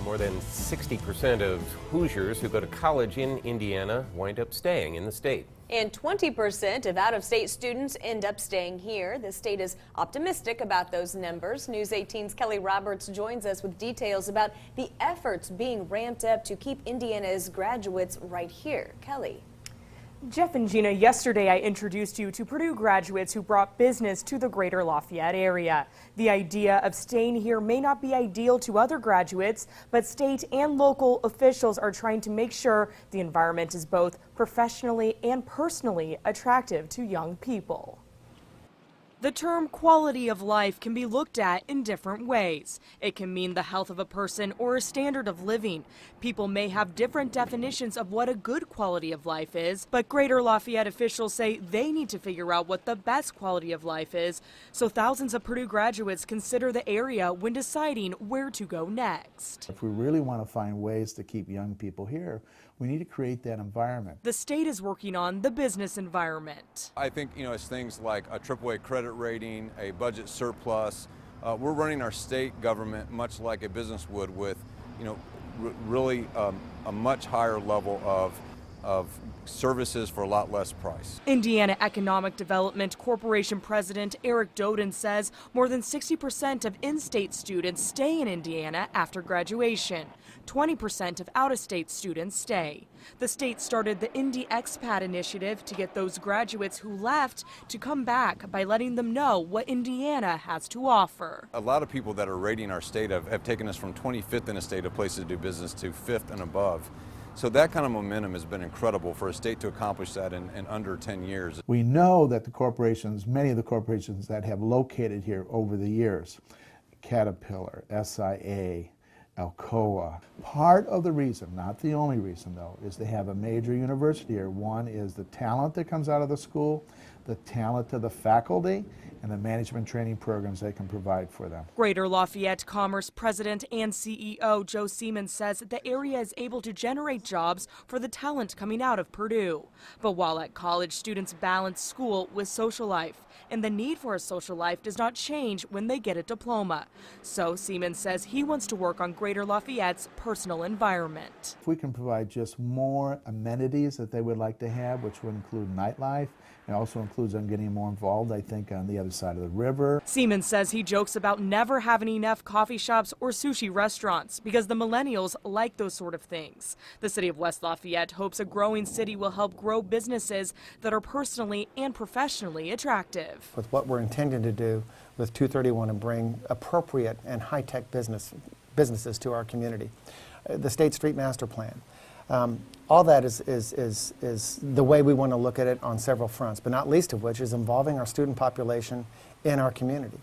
More than 60% of Hoosiers who go to college in Indiana wind up staying in the state. And 20% of out-of-state students end up staying here. The state is optimistic about those numbers. News 18's Kelly Roberts joins us with details about the efforts being ramped up to keep Indiana's graduates right here. Kelly. Jeff and Gina, yesterday I introduced you to Purdue graduates who brought business to the greater Lafayette area. The idea of staying here may not be ideal to other graduates, but state and local officials are trying to make sure the environment is both professionally and personally attractive to young people. The term quality of life can be looked at in different ways. It can mean the health of a person or a standard of living. People may have different definitions of what a good quality of life is, but Greater Lafayette officials say they need to figure out what the best quality of life is, so thousands of Purdue graduates consider the area when deciding where to go next. If we really want to find ways to keep young people here, we need to create that environment. The state is working on the business environment. I think, it's things like a AAA credit rating, a budget surplus. We're running our state government much like a business would with, really a much higher level of services for a lot less price. Indiana Economic Development Corporation President Eric Doden says more than 60% of in-state students stay in Indiana after graduation. 20% of out-of-state students stay. The state started the Indy Expat initiative to get those graduates who left to come back by letting them know what Indiana has to offer. A lot of people that are rating our state have taken us from 25th in a state of places to do business to 5th and above. So that kind of momentum has been incredible for a state to accomplish that in under 10 years. We know that the corporations, many of the corporations that have located here over the years, Caterpillar, SIA, Alcoa. Part of the reason, not the only reason though, is to have a major university here. One is the talent that comes out of the school, the talent of the faculty, and the management training programs they can provide for them. Greater Lafayette Commerce President and CEO Joe Siemens says the area is able to generate jobs for the talent coming out of Purdue. But while at college, students balance school with social life, and the need for a social life does not change when they get a diploma. So Siemens says he wants to work on Greater Lafayette's personal environment. If we can provide just more amenities that they would like to have, which would include nightlife, it also includes them getting more involved, I think, on the other side of the river. Siemens says he jokes about never having enough coffee shops or sushi restaurants because the millennials like those sort of things. The city of West Lafayette hopes a growing city will help grow businesses that are personally and professionally attractive. With what we're intending to do with 231 and bring appropriate and high-tech businesses to our community. The State Street Master Plan. All that is the way we want to look at it on several fronts, but not least of which is involving our student population in our community.